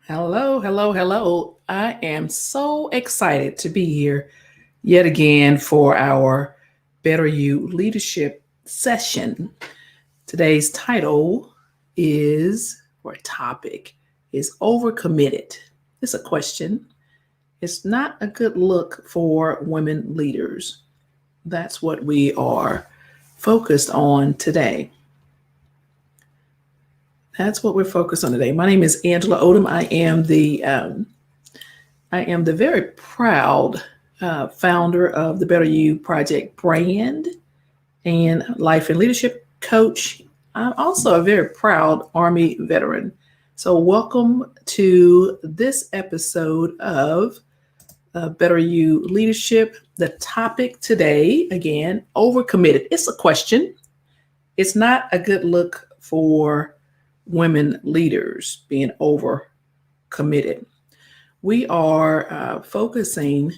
Hello, hello, hello. I am so excited to be here yet again for our Better You leadership session. Today's title is, or topic, is Overcommitted. It's a question. It's not a good look for women leaders. That's what we are focused on today. That's what we're focused on today. My name is Angela Odom. I am the very proud founder of the Better You Project brand and life and leadership coach. I'm also a very proud Army veteran. So, welcome to this episode of Better You Leadership. The topic today, again, overcommitted. It's a question. It's not a good look for women leaders being overcommitted. We are focusing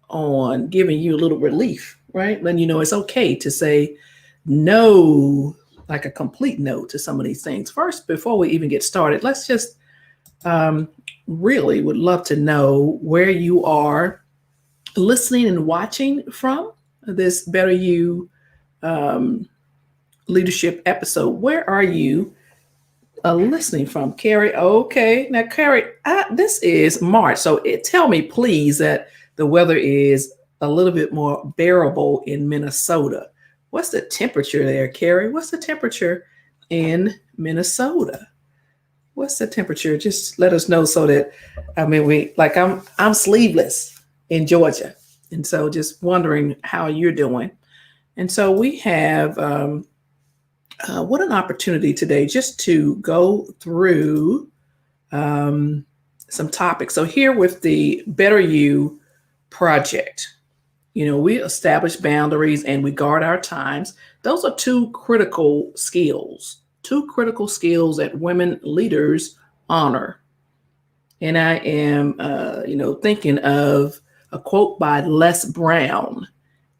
on giving you a little relief, right? Letting you know it's okay to say no, like a complete no to some of these things. First, before we even get started, let's just um, really would love to know where you are listening and watching from this Better You um, leadership episode. Where are you listening from? Carrie? Okay, now Carrie, this is March, so tell me please that the weather is a little bit more bearable in Minnesota. What's the temperature there, Carrie? What's the temperature in Minnesota? What's the temperature? Just let us know so that I'm sleeveless in Georgia, and so just wondering how you're doing. And so we have what an opportunity today just to go through um, some topics. So, here with the Better You project, we establish boundaries and we guard our times. Those are two critical skills that women leaders honor. And I am, thinking of a quote by Les Brown.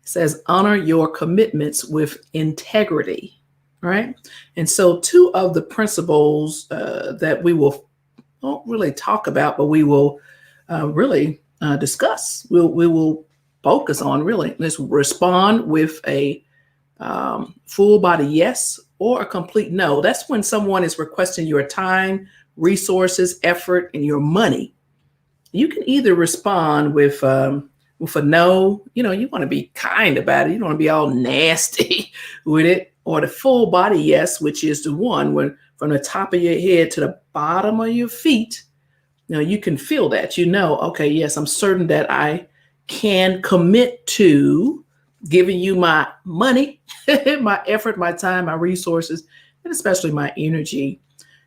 It says, honor your commitments with integrity, right? And so, two of the principles that we will won't really talk about, but we will really discuss. We will focus on really. Let's respond with a full body yes or a complete no. That's when someone is requesting your time, resources, effort, and your money. You can either respond with a no. You want to be kind about it. You don't want to be all nasty with it, or the full body yes, which is the one when from the top of your head to the bottom of your feet. You can feel that. Okay, yes, I'm certain that I can commit to giving you my money, my effort, my time, my resources, and especially my energy.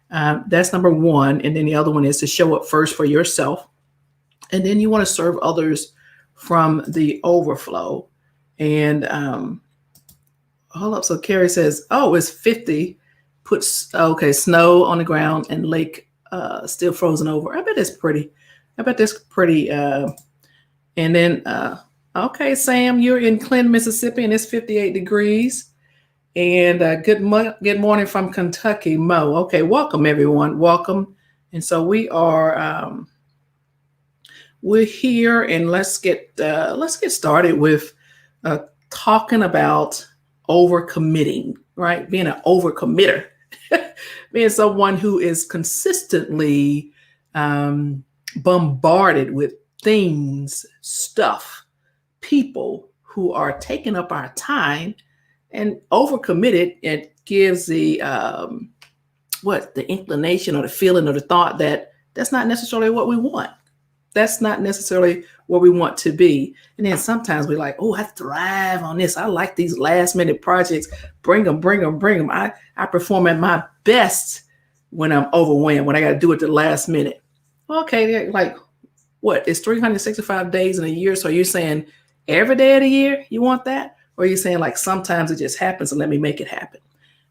That's number one. And then the other one is to show up first for yourself. And then you want to serve others from the overflow. And hold up. So Carrie says, oh, it's 50. Puts, okay, snow on the ground and lake still frozen over. I bet it's pretty. I bet that's pretty. And then, okay, Sam, you're in Clinton, Mississippi, and it's 58 degrees. And good morning from Kentucky, Mo. Okay, welcome everyone. Welcome. And so we're here, and let's get started with talking about overcommitting, right? Being an overcommitter, being someone who is consistently bombarded with things, stuff, people who are taking up our time. And overcommitted, it gives the inclination or the feeling or the thought that that's not necessarily what we want. That's not necessarily where we want to be. And then sometimes we're like, oh, I thrive on this. I like these last minute projects. Bring them, bring them, bring them. I perform at my best when I'm overwhelmed, when I got to do it the last minute. Okay, like what? It's 365 days in a year. So you're saying every day of the year you want that? Or you're saying like sometimes it just happens and let me make it happen.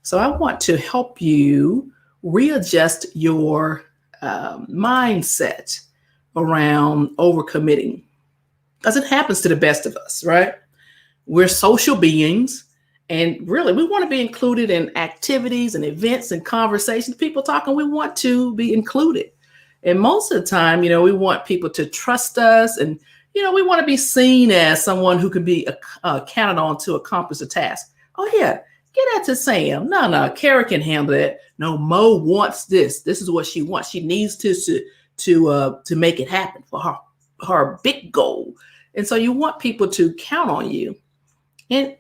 So I want to help you readjust your mindset around overcommitting, because it happens to the best of us, right? We're social beings, and really we want to be included in activities and events and conversations. People talking, we want to be included. And most of the time, we want people to trust us, and, we want to be seen as someone who can be counted on to accomplish a task. Oh yeah, get that to Sam. No, Kara can handle it. No, Mo wants this. This is what she wants. She needs to make it happen for her big goal. And so you want people to count on you. And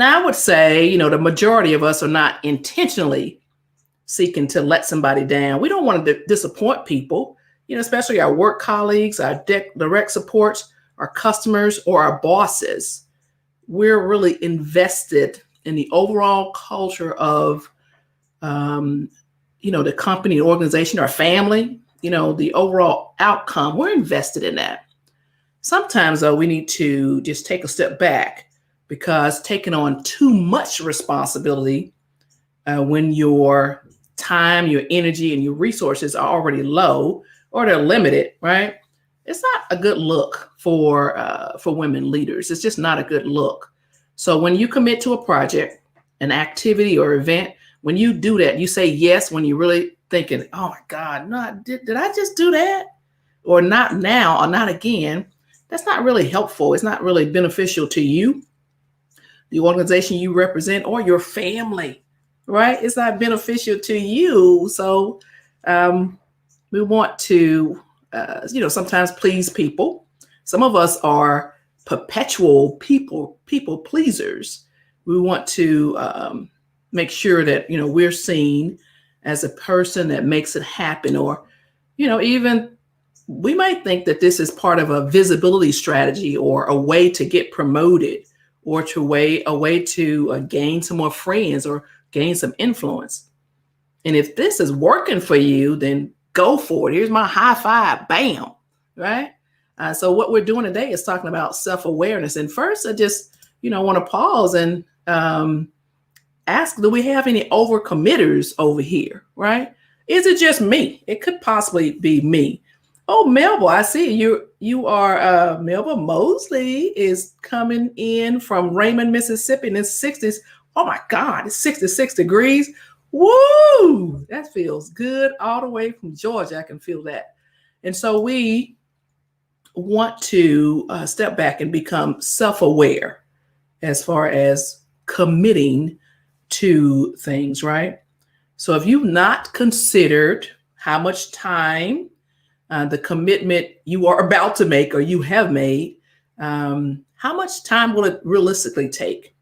I would say, the majority of us are not intentionally seeking to let somebody down. We don't want to disappoint people, especially our work colleagues, our direct supports, our customers, or our bosses. We're really invested in the overall culture of, the company, organization, our family, the overall outcome. We're invested in that. Sometimes, though, we need to just take a step back, because taking on too much responsibility when your time, your energy, and your resources are already low or they're limited, right? It's not a good look for women leaders. It's just not a good look. So when you commit to a project, an activity or event, when you do that, you say yes when you're really thinking, oh my God, no, did I just do that? Or not now, or not again. That's not really helpful. It's not really beneficial to you, the organization you represent, or your family, right? It's not beneficial to you. So we want to, sometimes please people. Some of us are perpetual people pleasers. We want to make sure that, we're seen as a person that makes it happen, or, even we might think that this is part of a visibility strategy, or a way to get promoted, or a way to gain some more friends or gain some influence. And if this is working for you, then go for it. Here's my high five, bam, right? So what we're doing today is talking about self-awareness. And first, I just, want to pause and ask, do we have any overcommitters over here, right? Is it just me? It could possibly be me. Oh, Melba, I see you are Melba Mosley is coming in from Raymond, Mississippi in the 60s. Oh my God, it's 66 degrees. Woo! That feels good all the way from Georgia. I can feel that. And so we want to step back and become self-aware as far as committing to things, right? So if you've not considered how much time, the commitment you are about to make or you have made, how much time will it realistically take?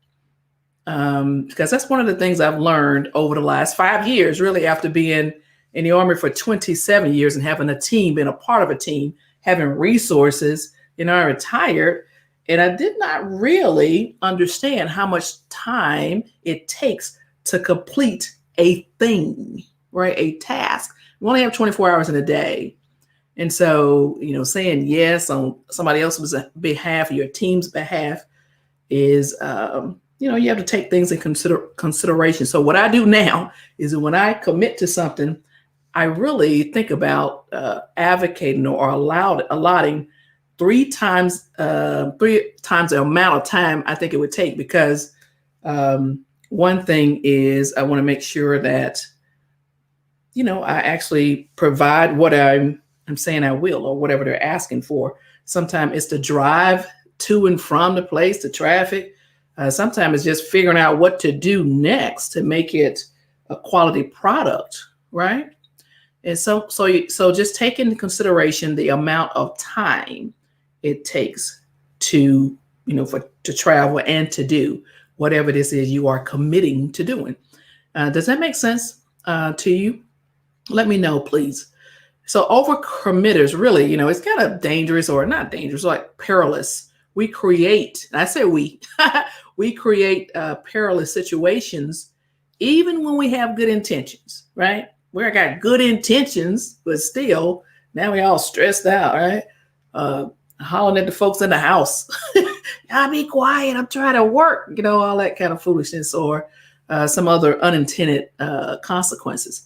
Because that's one of the things I've learned over the last 5 years, really, after being in the Army for 27 years and having a team, being a part of a team, having resources. I retired, and I did not really understand how much time it takes to complete a thing, right? A task. We only have 24 hours in a day. And so, saying yes on somebody else's behalf, or your team's behalf, is, you have to take things in consideration. So what I do now is that when I commit to something, I really think about advocating or allotting three times the amount of time I think it would take. Because one thing is, I want to make sure that, I actually provide what I'm saying I will, or whatever they're asking for. Sometimes it's the drive to and from the place, the traffic. Sometimes it's just figuring out what to do next to make it a quality product, right? And so just take into consideration the amount of time it takes to, to travel and to do whatever this is you are committing to doing. Does that make sense to you? Let me know, please. So overcommitters, really, it's kind of dangerous, or not dangerous, like perilous. We create perilous situations, even when we have good intentions, right? We got good intentions, but still, now we all stressed out, right? Hollering at the folks in the house. Y'all be quiet, I'm trying to work, all that kind of foolishness, or some other unintended consequences.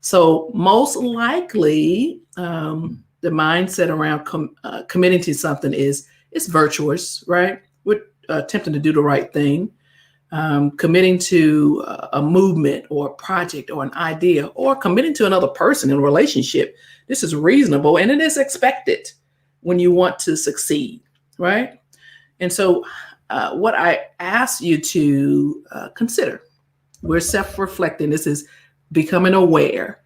So most likely, the mindset around committing to something is it's virtuous, right? We're attempting to do the right thing. committing to a movement or a project or an idea, or committing to another person in a relationship. This is reasonable and it is expected when you want to succeed, right? And so what I ask you to consider, we're self-reflecting, this is becoming aware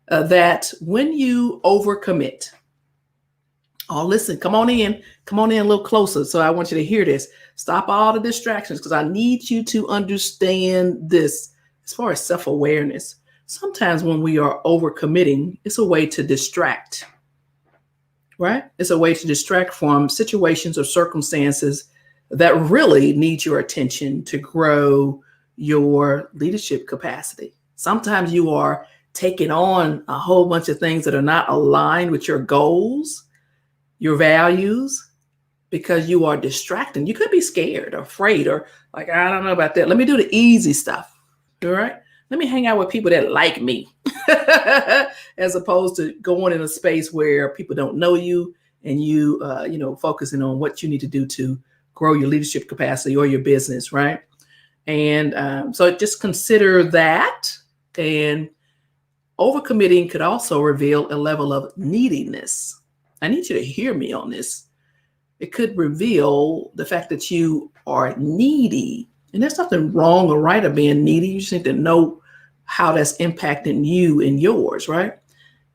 that when you overcommit, oh, listen, come on in a little closer. So I want you to hear this. Stop all the distractions, because I need you to understand this as far as self-awareness. Sometimes when we are overcommitting, it's a way to distract, right? It's a way to distract from situations or circumstances that really need your attention to grow your leadership capacity. Sometimes you are taking on a whole bunch of things that are not aligned with your goals, your values, because you are distracting. You could be scared or afraid or like, I don't know about that. Let me do the easy stuff. All right. Let me hang out with people that like me as opposed to going in a space where people don't know you and you, focusing on what you need to do to grow your leadership capacity or your business. Right. And so just consider that. And overcommitting could also reveal a level of neediness. I need you to hear me on this. It could reveal the fact that you are needy. And there's nothing wrong or right of being needy. You just need to know how that's impacting you and yours, right?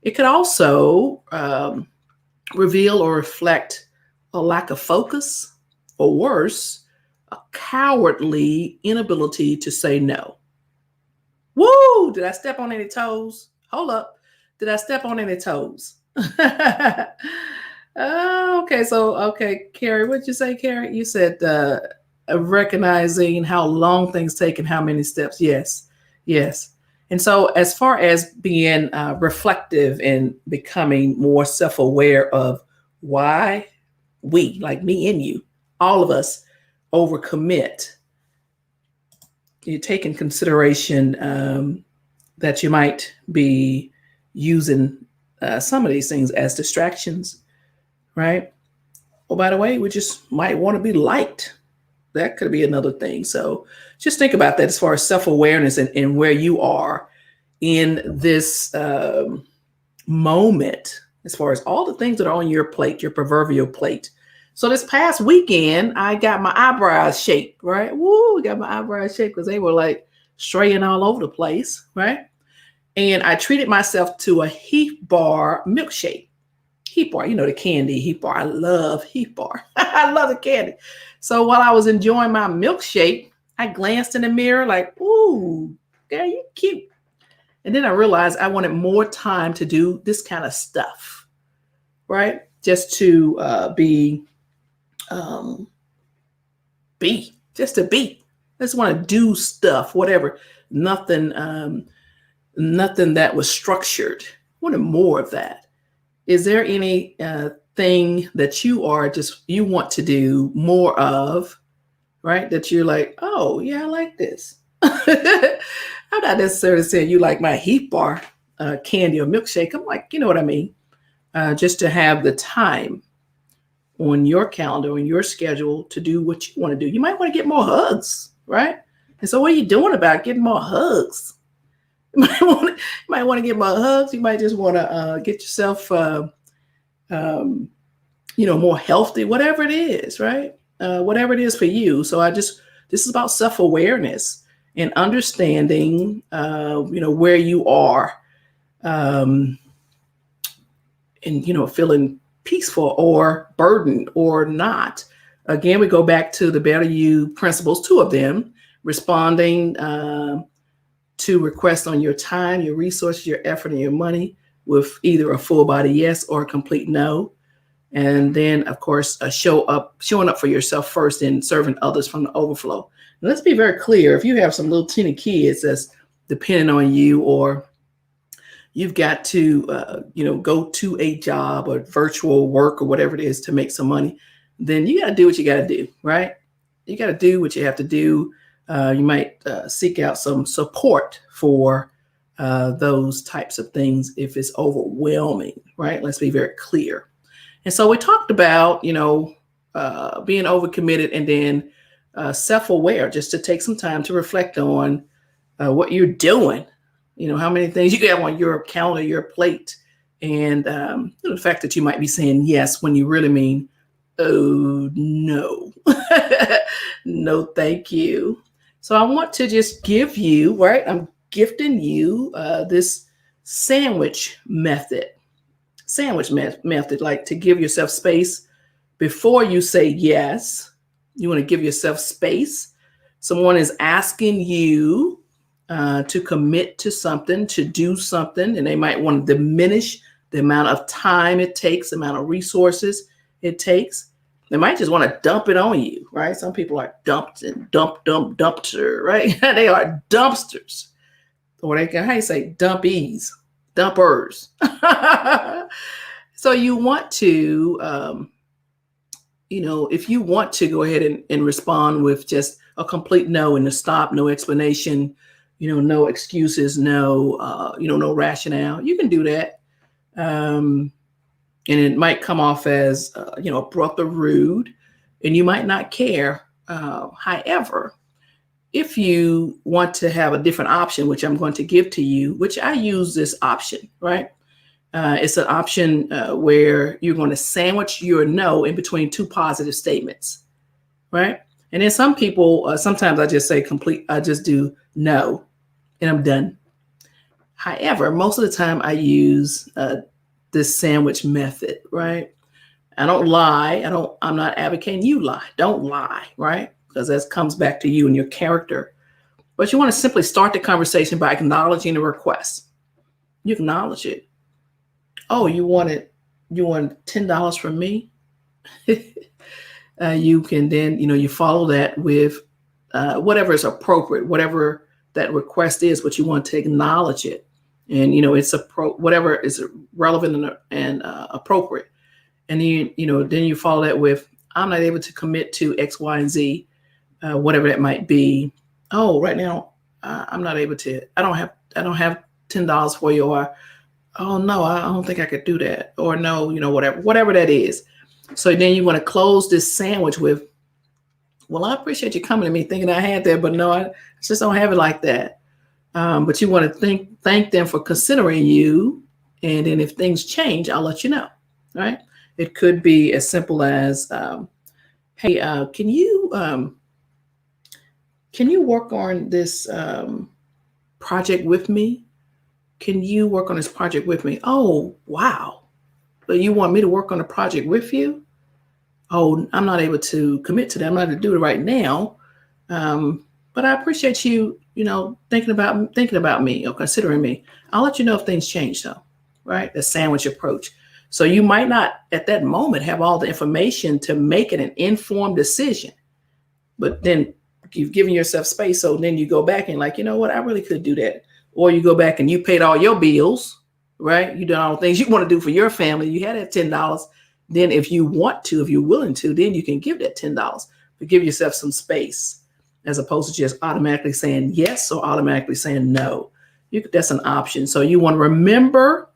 It could also reveal or reflect a lack of focus, or worse, a cowardly inability to say no. Woo! Did I step on any toes? Hold up. Did I step on any toes? Okay, Carrie, what'd you say, Carrie? You said recognizing how long things take and how many steps. Yes. And so as far as being reflective and becoming more self-aware of why we, like me and you, all of us, overcommit, you take in consideration that you might be using some of these things as distractions, right? Oh, by the way, we just might want to be liked. That could be another thing. So just think about that as far as self-awareness and where you are in this moment, as far as all the things that are on your plate, your proverbial plate. So this past weekend, I got my eyebrows shaped, right? Woo, got my eyebrows shaped because they were like straying all over the place, right? And I treated myself to a Heath Bar milkshake. Heath Bar, the candy Heath Bar. I love Heath Bar. I love the candy. So while I was enjoying my milkshake, I glanced in the mirror like, ooh, girl, you cute. And then I realized I wanted more time to do this kind of stuff, right? Just to be. I just want to do stuff, whatever. Nothing that was structured. I wanted more of that. Is there any thing that you want to do more of, right? That you're like, oh yeah, I like this. I'm not necessarily saying you like my Heath Bar candy or milkshake. I'm like, you know what I mean? Just to have the time on your calendar, on your schedule to do what you want to do. You might want to get more hugs, right? And so what are you doing about getting more hugs? You might want to get more hugs. You might just want to get yourself, more healthy, whatever it is, right? Whatever it is for you. So this is about self-awareness and understanding, where you are, and, feeling peaceful or burdened or not. Again, we go back to the Better You principles, 2 of them, responding to requests on your time, your resources, your effort, and your money with either a full body yes or a complete no. And then, of course, showing up for yourself first and serving others from the overflow. And let's be very clear. If you have some little teeny kids that's depending on you, or you've got to, go to a job or virtual work or whatever it is to make some money, then you got to do what you got to do, right? You got to do what you have to do. You might seek out some support for those types of things if it's overwhelming, right? Let's be very clear. And so we talked about, being overcommitted and then self-aware, just to take some time to reflect on what you're doing. How many things you have on your calendar, your plate, and the fact that you might be saying yes when you really mean, oh, no. No, thank you. So I want to just give you, right? I'm gifting you this sandwich method. Method, like to give yourself space before you say yes. You want to give yourself space. Someone is asking you to commit to something, to do something, and they might want to diminish the amount of time it takes, the amount of resources it takes. They might just want to dump it on you, right? Some people are dumpster, right? They are dumpsters. Or they can, how you say, dumpies, dumpers. So you want to, if you want to go ahead and respond with just a complete no and a stop, no explanation, no excuses, no rationale, you can do that. And it might come off as, abrupt or rude, and you might not care. However, if you want to have a different option, which I'm going to give to you, which I use this option, right? It's an option where you're going to sandwich your no in between two positive statements, right? And then some people, sometimes I just say I just do no, and I'm done. However, most of the time I use this sandwich method, right? I don't lie. I'm not advocating you lie. Don't lie, right? Because that comes back to you and your character. But you want to simply start the conversation by acknowledging the request. You acknowledge it. Oh, you want $10 from me? You can then, you follow that with whatever is appropriate, whatever that request is, but you want to acknowledge it. And, it's whatever is relevant and appropriate. And then, then you follow that with, I'm not able to commit to X, Y, and Z, whatever that might be. Oh, right now, I'm not able to, I don't have $10 for you, or, oh no, I don't think I could do that. Or no, whatever that is. So then you want to close this sandwich with, well, I appreciate you coming to me thinking I had that, but no, I just don't have it like that. But you want to thank them for considering you. And then if things change, I'll let you know, right? It could be as simple as, hey, can you work on this project with me? Can you work on this project with me? Oh, wow. But you want me to work on a project with you? Oh, I'm not able to commit to that. I'm not able to do it right now. But I appreciate you, thinking about me or considering me. I'll let you know if things change though, right? The sandwich approach. So you might not at that moment have all the information to make it an informed decision, but then you've given yourself space. So then you go back and like, you know what, I really could do that. Or you go back and you paid all your bills, right? You done all the things you want to do for your family. You had that $10. Then if you want to, if you're willing to, then you can give that $10, but give yourself some space as opposed to just automatically saying yes or automatically saying no. That's an option. So you want to remember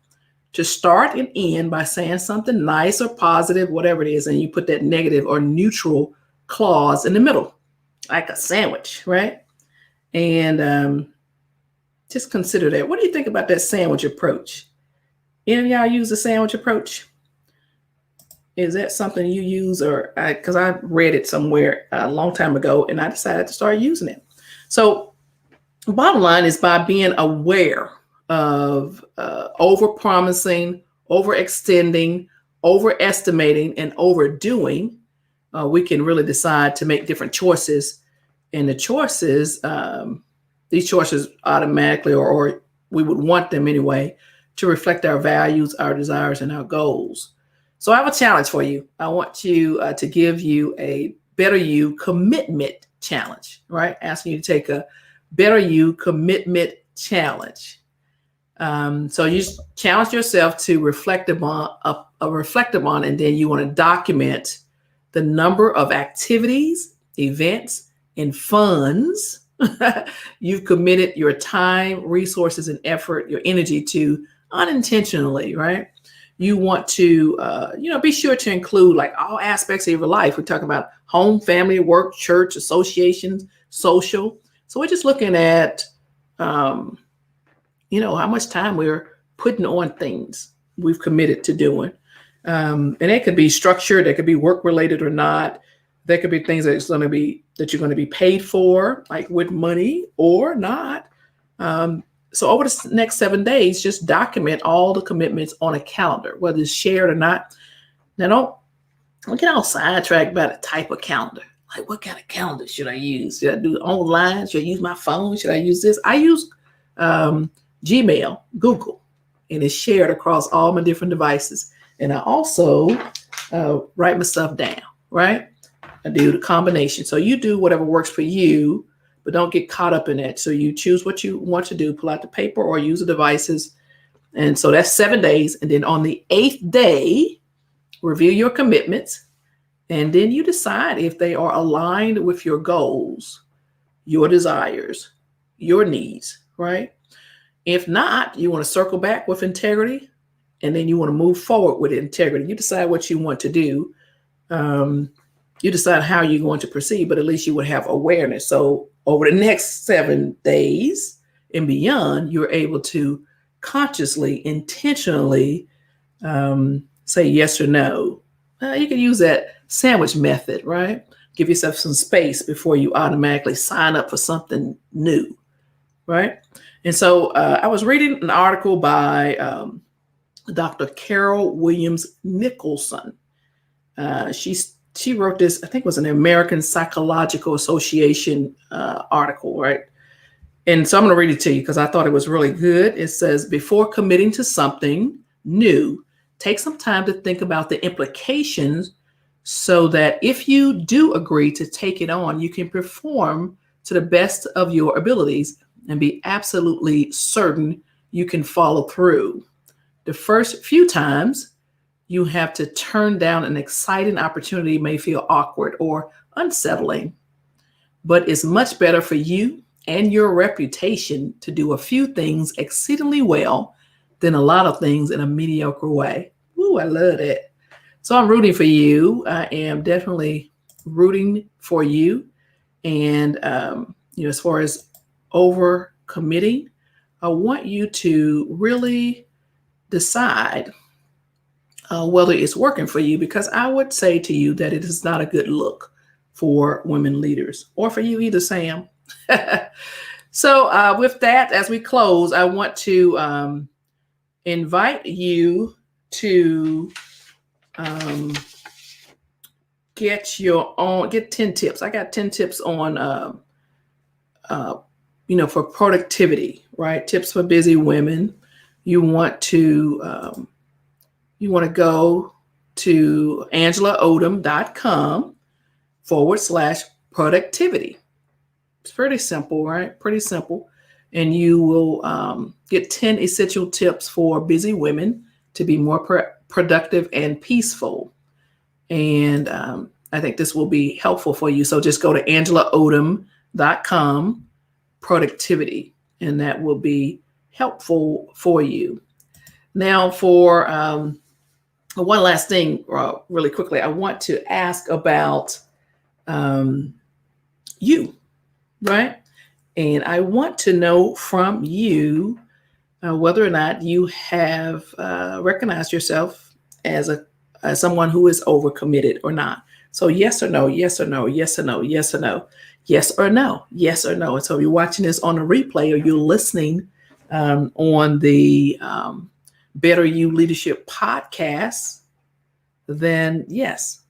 to start and end by saying something nice or positive, whatever it is, and you put that negative or neutral clause in the middle, like a sandwich, right? And just consider that. What do you think about that sandwich approach? Any of y'all use the sandwich approach? Is that something you use, or because I read it somewhere a long time ago and I decided to start using it. So bottom line is by being aware of overpromising, overextending, overestimating, and overdoing, we can really decide to make different choices. And the choices, these choices automatically, or we would want them anyway, to reflect our values, our desires, and our goals. So I have a challenge for you. I want you to give you a Better You commitment challenge, right? Asking you to take a Better You commitment challenge. So you challenge yourself to reflect upon, and then you want to document the number of activities, events, and funds you've committed your time, resources, and effort, your energy to unintentionally, right? You want to, be sure to include like all aspects of your life. We're talking about home, family, work, church, associations, social. So we're just looking at, how much time we're putting on things we've committed to doing. And it could be structured, it could be work related or not. There could be things that you're going to be paid for, like with money or not. So over the next 7 days, just document all the commitments on a calendar, whether it's shared or not. Now, don't get all sidetracked by the type of calendar. Like, what kind of calendar should I use? Should I do it online? Should I use my phone? Should I use this? I use Gmail, Google, and it's shared across all my different devices. And I also write my stuff down, right? I do the combination. So you do whatever works for you, but don't get caught up in it. So you choose what you want to do, pull out the paper or use the devices. And so that's 7 days. And then on the 8th day, review your commitments. And then you decide if they are aligned with your goals, your desires, your needs, right? If not, you want to circle back with integrity, and then you want to move forward with integrity. You decide what you want to do. You decide how you're going to proceed, but at least you would have awareness. So over the next 7 days and beyond, you're able to consciously, intentionally say yes or no. You can use that sandwich method, right? Give yourself some space before you automatically sign up for something new, right? And so I was reading an article by Dr. Carol Williams Nicholson. She wrote this, I think it was an American Psychological Association article, right? And so I'm going to read it to you because I thought it was really good. It says, before committing to something new, take some time to think about the implications so that if you do agree to take it on, you can perform to the best of your abilities and be absolutely certain you can follow through. The first few times you have to turn down an exciting opportunity may feel awkward or unsettling, but it's much better for you and your reputation to do a few things exceedingly well than a lot of things in a mediocre way. Ooh, I love it. So I'm rooting for you. I am definitely rooting for you. And, as far as overcommitting, I want you to really decide whether it's working for you, because I would say to you that it is not a good look for women leaders, or for you either, Sam. So with that, as we close, I want to invite you to get 10 tips. I got 10 tips on, for productivity, right? Tips for busy women. You want to go to angelaodom.com/productivity. It's pretty simple, right? Pretty simple. And you will get 10 essential tips for busy women to be more productive and peaceful. And I think this will be helpful for you. So just go to angelaodom.com/productivity, and that will be helpful for you. Now, for one last thing, really quickly, I want to ask about you, right? And I want to know from you whether or not you have recognized yourself as someone who is overcommitted or not. So yes or no, yes or no, yes or no, yes or no, yes or no, yes or no. And so if you're watching this on a replay or you're listening on the Better You Leadership podcast, then yes,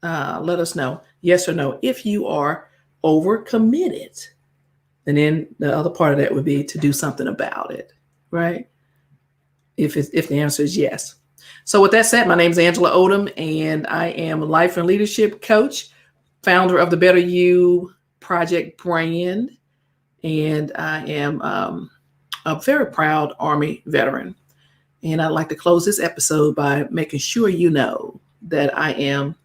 let us know, yes or no, if you are overcommitted. And then the other part of that would be to do something about it, right? If the answer is yes. So with that said, my name is Angela Odom, and I am a life and leadership coach, founder of the Better You Project brand, and I am a very proud Army veteran. And I'd like to close this episode by making sure you know that I am,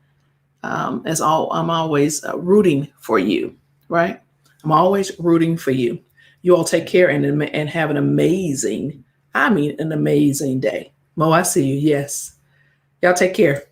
I'm always rooting for you, right? I'm always rooting for you. You all take care and have an amazing day. Mo, I see you. Yes. Y'all take care.